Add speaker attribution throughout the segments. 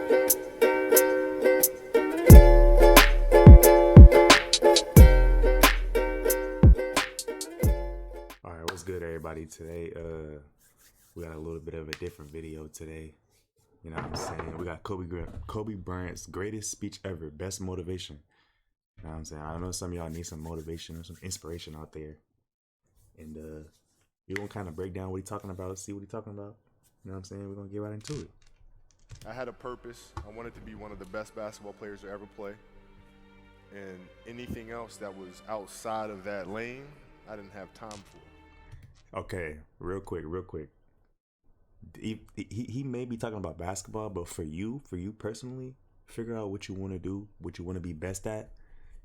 Speaker 1: Alright, what's good, everybody? Today, we got a little bit of a different video today. You know what I'm saying? We got Kobe Bryant's greatest speech ever, best motivation. You know what I'm saying? I know some of y'all need some motivation or some inspiration out there. And we're gonna kind of break down what he's talking about, see what he's talking about. You know what I'm saying? We're gonna get right into it.
Speaker 2: I had a purpose. I wanted to be one of the best basketball players to ever play. And anything else that was outside of that lane, I didn't have time for.
Speaker 1: Okay, real quick. He may be talking about basketball, but for you personally, figure out what you want to do, what you want to be best at.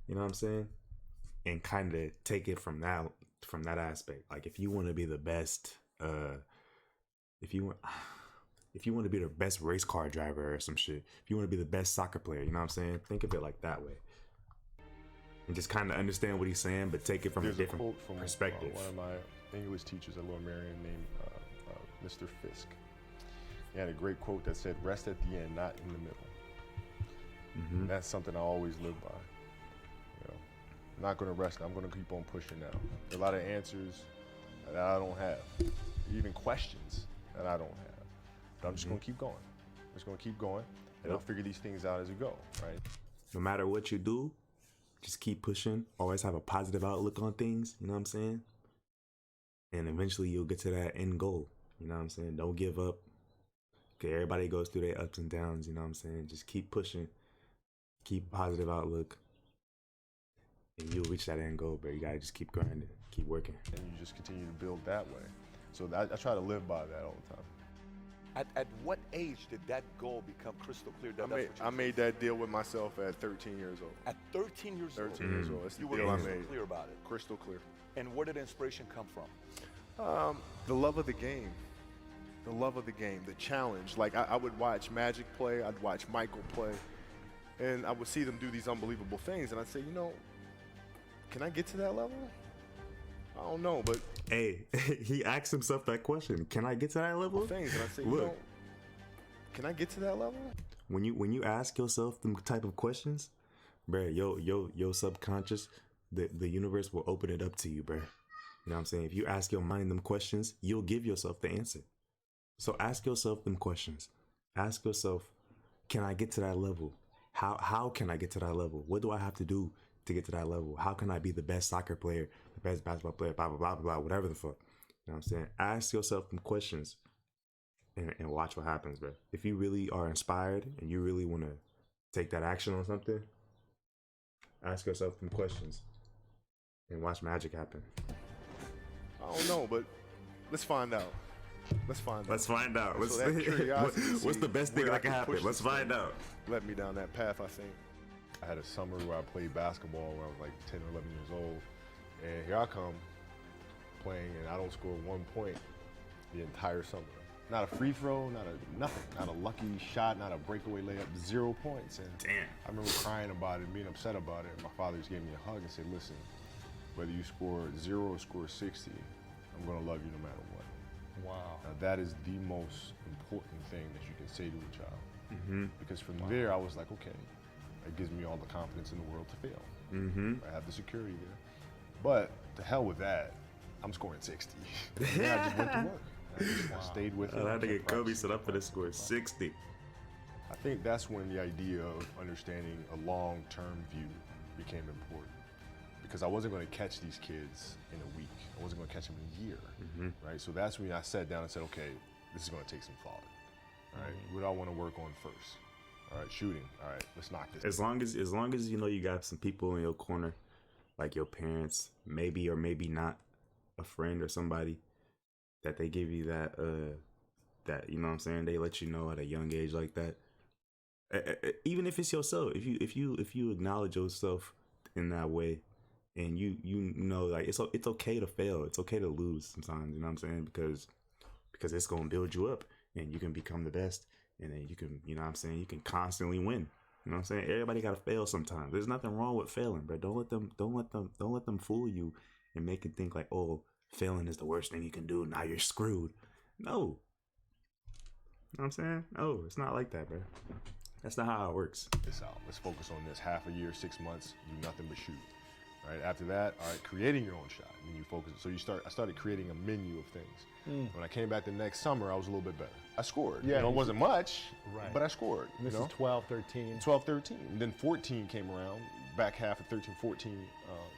Speaker 1: You know what I'm saying? And kind of take it from that aspect. Like if you want to be the best, if you want to be the best race car driver or some shit, if you want to be the best soccer player, you know what I'm saying? Think of it like that way. And just kind of understand what he's saying, but take it from a different
Speaker 3: quote from
Speaker 1: perspective.
Speaker 3: One of my English teachers at Lower Merion named Mr. Fisk. He had a great quote that said, "Rest at the end, not in the middle."
Speaker 1: Mm-hmm.
Speaker 3: And that's something I always live by. You know, I'm not going to rest. I'm going to keep on pushing now. There are a lot of answers that I don't have, even questions that I don't have. But I'm just going to keep going. I'm just going to keep going, and I'll figure these things out as we go, right?
Speaker 1: No matter what you do, just keep pushing. Always have a positive outlook on things. You know what I'm saying? And eventually you'll get to that end goal. You know what I'm saying? Don't give up. Okay, everybody goes through their ups and downs. You know what I'm saying? Just keep pushing. Keep a positive outlook. And you'll reach that end goal, bro. You gotta just keep grinding. Keep working.
Speaker 3: And you just continue to build that way. So I try to live by that all the time.
Speaker 4: At what age did that goal become crystal clear?
Speaker 2: I made that deal with myself at 13 years old.
Speaker 4: At 13 years old?
Speaker 2: 13 years old. That's the
Speaker 4: You were
Speaker 2: deal I
Speaker 4: crystal
Speaker 2: made.
Speaker 4: clear about it.
Speaker 2: Crystal clear.
Speaker 4: And where did inspiration come from?
Speaker 2: The love of the game. The love of the game. The challenge. Like, I would watch Magic play. I'd watch Michael play. And I would see them do these unbelievable things. And I'd say, you know, can I get to that level? I don't know, but...
Speaker 1: Hey, he asked himself that question. Can I get to that level?
Speaker 2: Things. And I'd say, you know, can I get to that level?
Speaker 1: When you ask yourself them type of questions, bro, your subconscious, the universe will open it up to you, bro. You know what I'm saying? If you ask your mind them questions, you'll give yourself the answer. So ask yourself them questions. Ask yourself, can I get to that level? How can I get to that level? What do I have to do to get to that level? How can I be the best soccer player, the best basketball player, blah, blah, blah, blah, blah, whatever the fuck. You know what I'm saying? Ask yourself them questions and watch what happens, bro. If you really are inspired and you really want to take that action on something, ask yourself some questions and watch magic happen.
Speaker 2: I don't know, but let's find out. Let's find out.
Speaker 1: What's
Speaker 2: What's
Speaker 1: the best thing that can happen? Let's find out.
Speaker 2: Led me down that path, I think.
Speaker 3: I had a summer where I played basketball when I was like 10 or 11 years old. And here I come playing, and I don't score 1 point the entire summer. Not a free throw, nothing. Not a lucky shot, not a breakaway layup, 0 points. And
Speaker 1: damn.
Speaker 3: I remember crying about it, being upset about it. My father just gave me a hug and said, listen, whether you score 0 or score 60, I'm gonna love you no matter what.
Speaker 4: Wow.
Speaker 3: Now that is the most important thing that you can say to a child.
Speaker 1: Mm-hmm.
Speaker 3: Because from there, I was like, okay, it gives me all the confidence in the world to fail.
Speaker 1: Mm-hmm.
Speaker 3: I have the security there. But to hell with that, I'm scoring 60. And then I just went to work. I stayed with it.
Speaker 1: I had to get Kobe set up for this score 60.
Speaker 3: I think that's when the idea of understanding a long-term view became important. Because I wasn't going to catch these kids in a week. I wasn't going to catch them in a year, right? So that's when I sat down and said, okay, this is going to take some thought, right? What do I want to work on first? All right, shooting. All right, let's knock this.
Speaker 1: As long as you know you got some people in your corner, like your parents, maybe or maybe not, a friend or somebody, that they give you that you know what I'm saying, they let you know at a young age like that. Even if it's yourself, if you acknowledge yourself in that way, and you know, like it's okay to fail, it's okay to lose sometimes, you know what I'm saying, because it's gonna build you up and you can become the best, and then you can, you know what I'm saying, you can constantly win. You know what I'm saying? Everybody gotta fail sometimes. There's nothing wrong with failing, bro. Don't let them fool you and make you think like, oh, failing is the worst thing you can do. Now you're screwed. No. You know what I'm saying? No, it's not like that, bro. That's not how it works.
Speaker 3: this out. Let's focus on this. Half a year, 6 months, do nothing but shoot. Right after that, all right, creating your own shot. And you focus. So I started creating a menu of things. When I came back the next summer, I was a little bit better. I scored.
Speaker 5: Yeah,
Speaker 3: it wasn't much,
Speaker 5: right.
Speaker 3: but I scored.
Speaker 5: And this is 12, 13.
Speaker 3: 12, 13. And then 14 came around, back half of 13, 14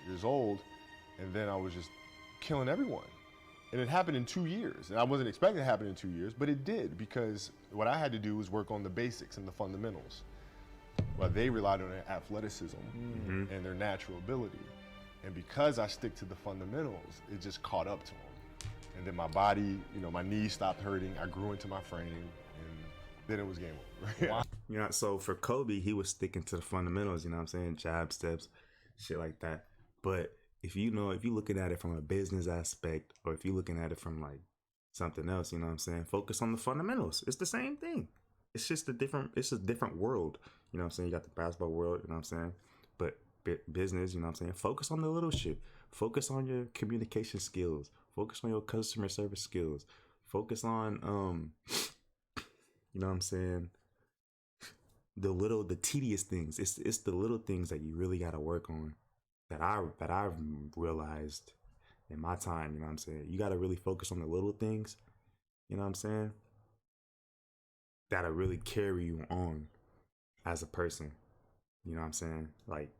Speaker 3: years old, and then I was just killing everyone. And it happened in 2 years. And I wasn't expecting it to happen in 2 years, but it did, because what I had to do was work on the basics and the fundamentals. Well, they relied on their athleticism and their natural ability. And because I stick to the fundamentals, it just caught up to them. And then my body, my knees stopped hurting. I grew into my frame, and then it was game over.
Speaker 1: So for Kobe, he was sticking to the fundamentals, you know what I'm saying? Jab steps, shit like that. But if you looking at it from a business aspect, or if you're looking at it from like something else, you know what I'm saying? Focus on the fundamentals. It's the same thing. It's just a different world. You know what I'm saying? You got the basketball world, you know what I'm saying? But business, you know what I'm saying? Focus on the little shit. Focus on your communication skills. Focus on your customer service skills. Focus on, you know what I'm saying? The tedious things. It's the little things that you really got to work on that I've realized in my time, you know what I'm saying? You got to really focus on the little things, you know what I'm saying? That'll really carry you on as a person. You know what I'm saying? Like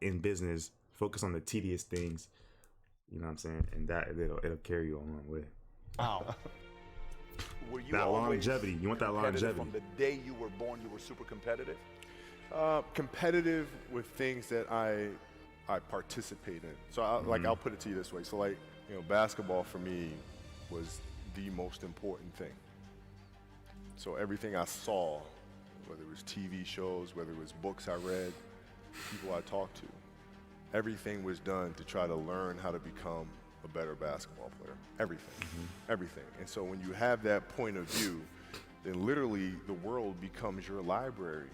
Speaker 1: in business, focus on the tedious things. You know what I'm saying? And that it'll carry you a long way.
Speaker 5: Wow.
Speaker 4: Were you
Speaker 1: That
Speaker 4: always
Speaker 1: longevity. You want that
Speaker 4: competitive
Speaker 1: longevity.
Speaker 4: From the day you were born, you were super competitive?
Speaker 2: Competitive with things that I participate in. So I'll put it to you this way. So basketball for me was the most important thing. So everything I saw, whether it was TV shows, whether it was books I read, people I talked to, everything was done to try to learn how to become a better basketball player. Everything. And so when you have that point of view, then literally the world becomes your library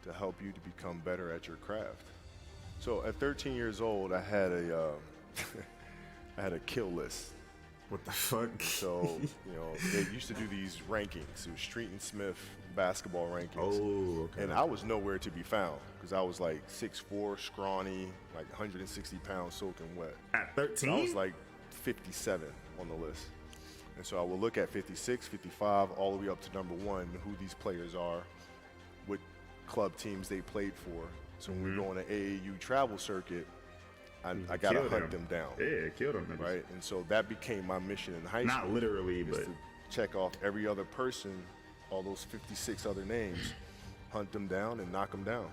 Speaker 2: to help you to become better at your craft. So at 13 years old, I had a kill list.
Speaker 1: What the fuck?
Speaker 2: So, they used to do these rankings. It was Street and Smith basketball rankings.
Speaker 1: Oh, okay.
Speaker 2: And I was nowhere to be found because I was like 6'4", scrawny, like 160 pounds soaking wet.
Speaker 1: At 13?
Speaker 2: So I was like 57 on the list. And so I would look at 56, 55, all the way up to number 1, who these players are, what club teams they played for. So when we go on an AAU travel circuit, I got to hunt them down.
Speaker 1: Yeah, kill them.
Speaker 2: Right? And so that became my mission in high school.
Speaker 1: Not literally,
Speaker 2: is
Speaker 1: but
Speaker 2: to check off every other person, all those 56 other names, hunt them down and knock them down.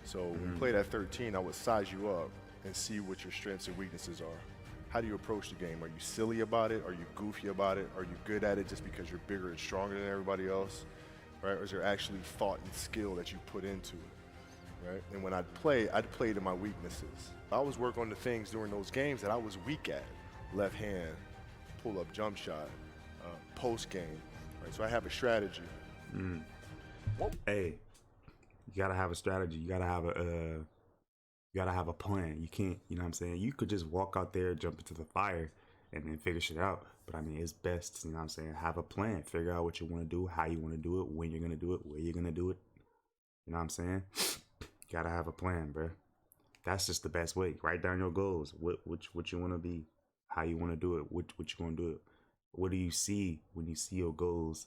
Speaker 2: So when you played at 13, I would size you up and see what your strengths and weaknesses are. How do you approach the game? Are you silly about it? Are you goofy about it? Are you good at it just because you're bigger and stronger than everybody else? Right? Or is there actually thought and skill that you put into it? Right? And when I'd play to my weaknesses. I always work on the things during those games that I was weak at. Left hand, pull-up jump shot, post game. Right? So I have a strategy.
Speaker 1: hey, you gotta have a strategy. You gotta have a plan. You can't, you know what I'm saying? You could just walk out there, jump into the fire, and then figure shit out. But I mean, it's best, you know what I'm saying? Have a plan. Figure out what you want to do, how you want to do it, when you're gonna do it, where you're gonna do it. You know what I'm saying? You gotta have a plan, bro. That's just the best way. Write down your goals. What you want to be, how you want to do it, what you gonna do it. What do you see when you see your goals?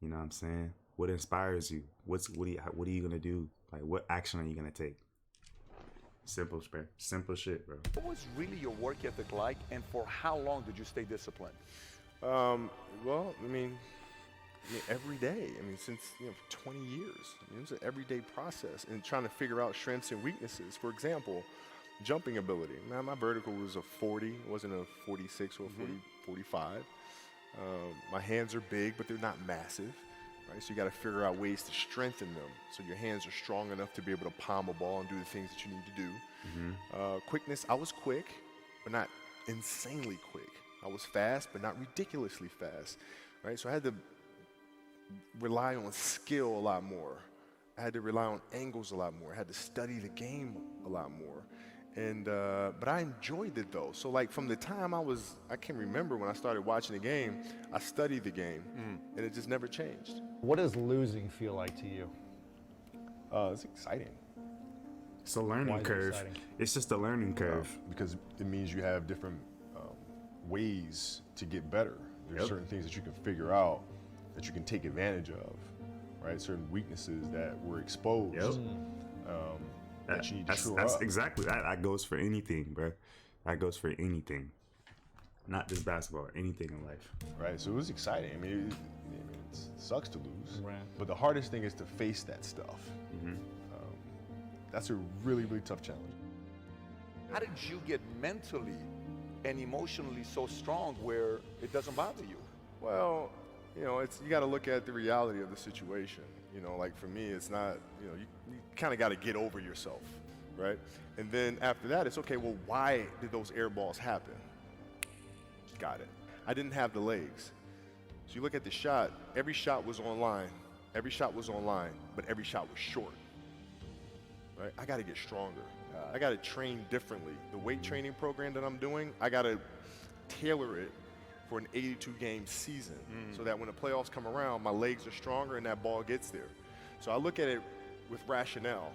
Speaker 1: You know what I'm saying? What inspires you? What are you gonna do? Like, what action are you gonna take? Simple shit, bro.
Speaker 4: What was really your work ethic like, and for how long did you stay disciplined?
Speaker 2: Well, I mean, every day. I mean, since 20 years. It was an everyday process and trying to figure out strengths and weaknesses. For example, jumping ability. My vertical was a 40. It wasn't a 46 or a 45. My hands are big, but they're not massive. Right? So you got to figure out ways to strengthen them so your hands are strong enough to be able to palm a ball and do the things that you need to do. Quickness, I was quick, but not insanely quick. I was fast, but not ridiculously fast. Right? So I had to rely on skill a lot more. I had to rely on angles a lot more. I had to study the game a lot more. And but I enjoyed it though. So like from the time I can remember when I started watching the game, I studied the game and it just never changed.
Speaker 5: What does losing feel like to you?
Speaker 3: It's exciting.
Speaker 1: It's a learning
Speaker 5: Why is it
Speaker 1: curve.
Speaker 5: exciting?
Speaker 1: It's just a learning curve.
Speaker 3: Because it means you have different ways to get better. There's
Speaker 1: Yep.
Speaker 3: certain things that you can figure out that you can take advantage of, right? Certain weaknesses that were exposed
Speaker 1: Yep.
Speaker 3: that you need to
Speaker 1: That's,
Speaker 3: shore
Speaker 1: that's
Speaker 3: up.
Speaker 1: exactly that goes for anything, bro. That goes for anything, not just basketball. Anything in life.
Speaker 3: Right, so it was exciting. I mean, it sucks to lose,
Speaker 5: Right.
Speaker 3: but the hardest thing is to face that stuff. That's a really, really tough challenge.
Speaker 4: How did you get mentally and emotionally so strong where it doesn't bother you?
Speaker 2: Well, you know, you got to look at the reality of the situation. You know, like for me, it's not, you know, you kind of got to get over yourself, right? And then after that, it's okay, well, why did those air balls happen? Got it. I didn't have the legs. So you look at the shot, every shot was online. Every shot was online, but every shot was short. Right? I got to get stronger. I got to train differently. The weight training program that I'm doing, I got to tailor it for an 82-game season so that when the playoffs come around, my legs are stronger and that ball gets there. So I look at it with rationale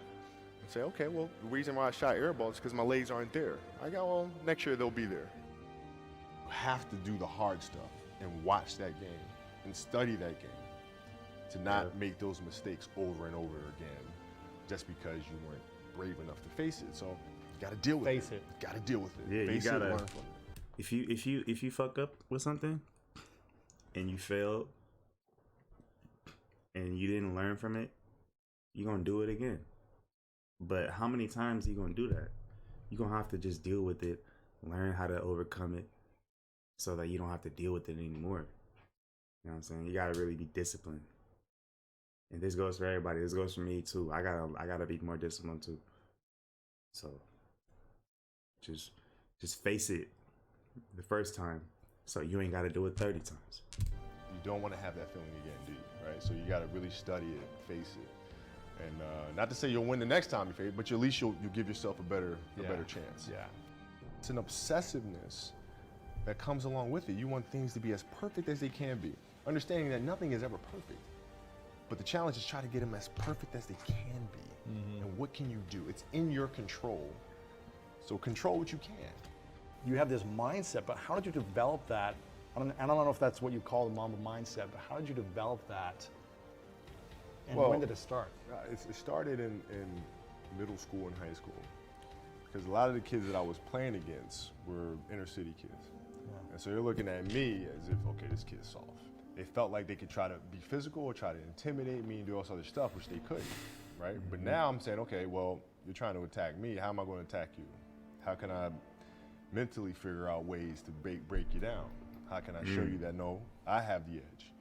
Speaker 2: and say, okay, well, the reason why I shot air balls is because my legs aren't there. I go, well, next year they'll be there.
Speaker 3: You have to do the hard stuff and watch that game and study that game to not make those mistakes over and over again just because you weren't brave enough to face it. So you got to deal with
Speaker 5: Face it.
Speaker 3: You got to deal with it.
Speaker 1: Yeah,
Speaker 3: face
Speaker 1: you
Speaker 3: it,
Speaker 1: gotta.
Speaker 3: learn from it.
Speaker 1: If you fuck up with something and you failed and you didn't learn from it, you're gonna do it again. But how many times are you gonna do that? You're gonna have to just deal with it, learn how to overcome it so that you don't have to deal with it anymore. You know what I'm saying? You gotta really be disciplined. And this goes for everybody. This goes for me too. I gotta be more disciplined too. So just face it the first time, so you ain't got to do it 30 times.
Speaker 3: You don't want to have that feeling again, do you? Right? So you got to really study it, face it, and not to say you'll win the next time you face it, but at least you'll give yourself a better chance.
Speaker 5: Yeah.
Speaker 3: It's an obsessiveness that comes along with it. You want things to be as perfect as they can be, understanding that nothing is ever perfect. But the challenge is try to get them as perfect as they can be. And what can you do? It's in your control. So control what you can.
Speaker 5: You have this mindset, but how did you develop that? I don't know if that's what you call the Mamba mindset, but how did you develop that? And
Speaker 3: Well,
Speaker 5: when did it start?
Speaker 3: It started in middle school and high school. Because a lot of the kids that I was playing against were inner city kids. And so they're looking at me as if, okay, this kid's soft. They felt like they could try to be physical or try to intimidate me and do all this other stuff, which they couldn't, right? But now I'm saying, okay, well, you're trying to attack me. How am I going to attack you? How can I mentally figure out ways to break you down? How can I show you that, no, I have the edge,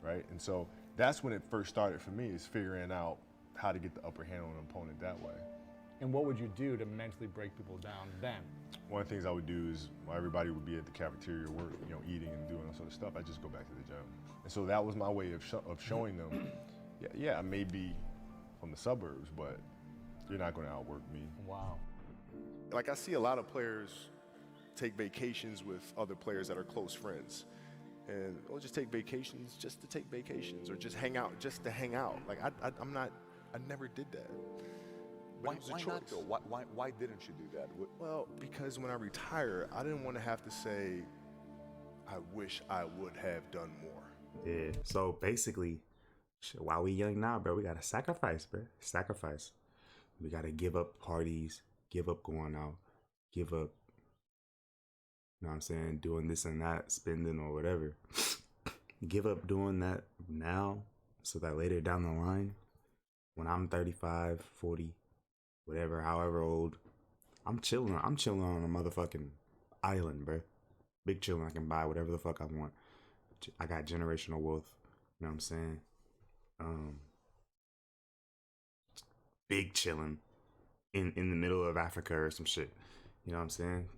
Speaker 3: right? And so that's when it first started for me, is figuring out how to get the upper hand on an opponent that way.
Speaker 5: And what would you do to mentally break people down then?
Speaker 3: One of the things I would do is, while everybody would be at the cafeteria work, eating and doing all sort of stuff, I just go back to the gym. And so that was my way of showing them, yeah, I may be from the suburbs, but you're not going to outwork me.
Speaker 5: Wow.
Speaker 2: Like I see a lot of players take vacations with other players that are close friends. And we'll just take vacations just to take vacations, or just hang out just to hang out. Like I never did that. But it was a
Speaker 4: Why
Speaker 2: choice.
Speaker 4: not though? Why didn't you do that?
Speaker 2: Well, because when I retire, I didn't want to have to say, I wish I would have done more.
Speaker 1: Yeah. So basically, while we young now, bro, we gotta sacrifice, bro. Sacrifice. We gotta give up parties, give up going out, give up, you know what I'm saying, doing this and that, spending or whatever. Give up doing that now so that later down the line, when I'm 35, 40, whatever, however old, I'm chilling on a motherfucking island, bro. Big chilling. I can buy whatever the fuck I want. I got generational wealth. You know what I'm saying? Big chilling in the middle of Africa or some shit. You know what I'm saying?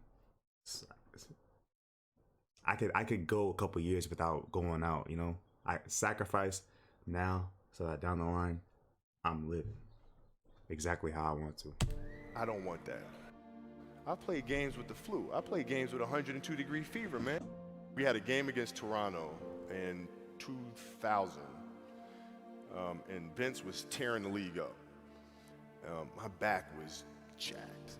Speaker 1: I could go a couple years without going out, you know? I sacrifice now so that down the line, I'm living exactly how I want to.
Speaker 2: I don't want that. I played games with the flu. I played games with 102-degree fever, man. We had a game against Toronto in 2000, and Vince was tearing the league up. My back was jacked.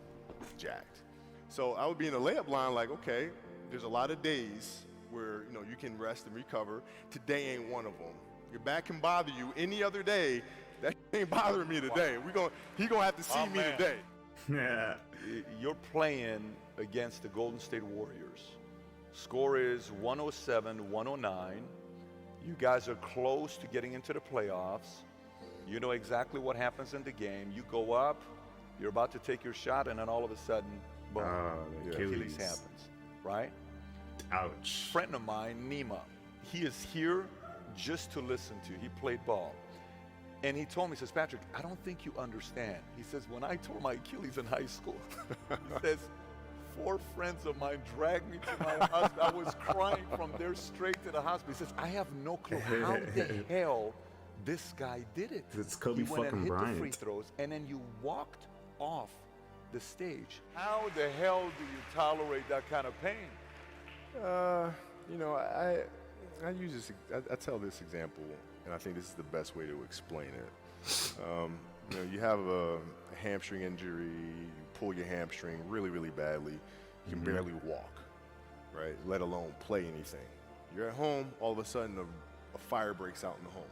Speaker 2: So I would be in the layup line like, okay, there's a lot of days where you can rest and recover. Today ain't one of them. Your back can bother you any other day. That ain't bothering me today. He gonna have to see me today.
Speaker 1: Yeah.
Speaker 4: You're playing against the Golden State Warriors. Score is 107-109. You guys are close to getting into the playoffs. You know exactly what happens in the game. You go up, you're about to take your shot, and then all of a sudden, boom,
Speaker 1: the
Speaker 4: Achilles happens, right?
Speaker 1: Ouch.
Speaker 4: Friend of mine, Nima, he is here just to listen to. He played ball. And he told me, he says, Patrick, I don't think you understand. He says, when I tore my Achilles in high school, he says, 4 friends of mine dragged me to my hospital. I was crying from there straight to the hospital. He says, I have no clue how the hell this guy did it.
Speaker 1: It's Kobe
Speaker 4: he went
Speaker 1: fucking
Speaker 4: and hit
Speaker 1: Bryant.
Speaker 4: the free throws, and then you walked off the stage. How the hell do you tolerate that kind of pain?
Speaker 2: I use this. I tell this example, and I think this is the best way to explain it. You have a hamstring injury, you pull your hamstring really, really badly, you can barely walk, right? Let alone play anything. You're at home, all of a sudden a fire breaks out in the home.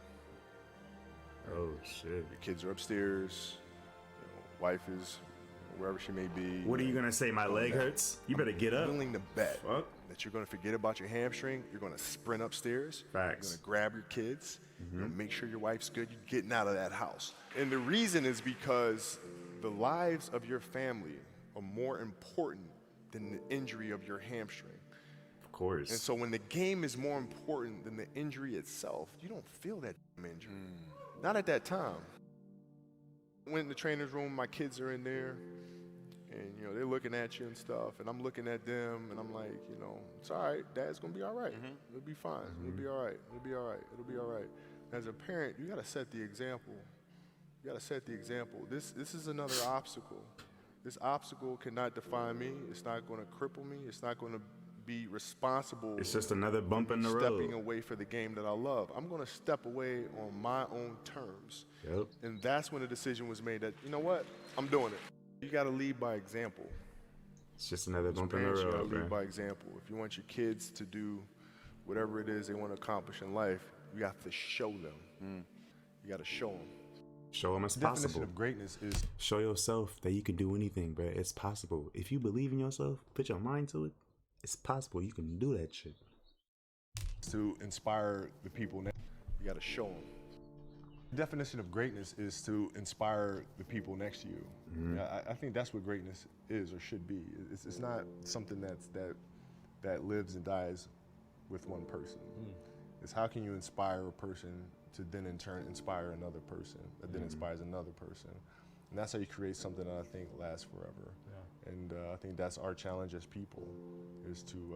Speaker 1: Oh shit.
Speaker 2: Your kids are upstairs, wife is wherever she may be.
Speaker 1: What are you gonna say? My leg hurts? You better get up.
Speaker 2: I'm willing to bet
Speaker 1: Fuck.
Speaker 2: that you're gonna forget about your hamstring. You're gonna sprint upstairs.
Speaker 1: Facts.
Speaker 2: You're gonna grab your kids. You're gonna make sure your wife's good. You're getting out of that house. And the reason is because the lives of your family are more important than the injury of your hamstring.
Speaker 1: Of course.
Speaker 2: And so when the game is more important than the injury itself, you don't feel that injury. Not at that time. Went in the trainer's room, my kids are in there, and they're looking at you and stuff, and I'm looking at them, and I'm like, it's all right, Dad's gonna be all right. It'll be fine. It'll be all right. It'll be all right. It'll be all right. As a parent, you gotta set the example. You gotta set the example. This is another obstacle. This obstacle cannot define me. It's not gonna cripple me. It's not gonna be responsible.
Speaker 1: It's just another bump in the
Speaker 2: stepping
Speaker 1: road.
Speaker 2: away for the game that I love. I'm gonna step away on my own terms.
Speaker 1: Yep.
Speaker 2: And that's when the decision was made that, you know what, I'm doing it. You gotta lead by example.
Speaker 1: It's just another bump in the
Speaker 2: Parents, you gotta
Speaker 1: road,
Speaker 2: lead
Speaker 1: man.
Speaker 2: by example. If you want your kids to do whatever it is they want to accomplish in life, you have to show them. You gotta show them.
Speaker 1: Show them it's
Speaker 3: The definition
Speaker 1: possible.
Speaker 3: of greatness is
Speaker 1: Show yourself that you can do anything, bro. It's possible. If you believe in yourself, put your mind to it, it's possible. You can do that shit.
Speaker 3: to inspire the people.
Speaker 2: You gotta show them.
Speaker 3: The definition of greatness is to inspire the people next to you. I think that's what greatness is or should be. It's not something that lives and dies with one person. It's how can you inspire a person to then in turn inspire another person that then inspires another person. And that's how you create something that I think lasts forever. Yeah. And I think that's our challenge as people is to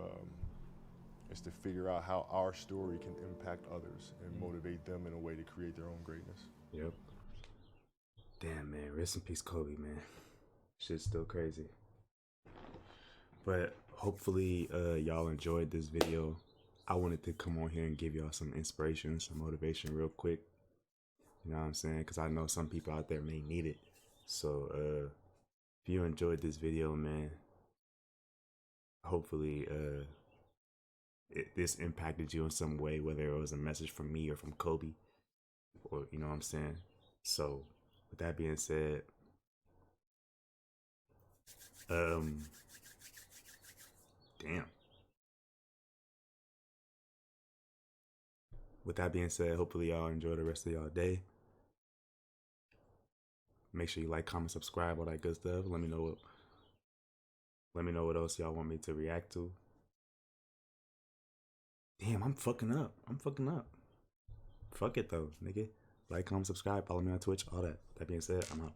Speaker 3: figure out how our story can impact others and motivate them in a way to create their own greatness.
Speaker 1: Yep. Damn, man. Rest in peace, Kobe, man. Shit's still crazy. But hopefully y'all enjoyed this video. I wanted to come on here and give y'all some inspiration, some motivation real quick. You know what I'm saying? Because I know some people out there may need it. So if you enjoyed this video, man, hopefully this impacted you in some way, whether it was a message from me or from Kobe, or you know what I'm saying. So with that being said, damn. With that being said, hopefully y'all enjoy the rest of y'all day. Make sure you like, comment, subscribe, all that good stuff. Let me know what else y'all want me to react to. Damn, I'm fucking up. Fuck it though, nigga. Like, comment, subscribe, follow me on Twitch, all that. That being said, I'm out.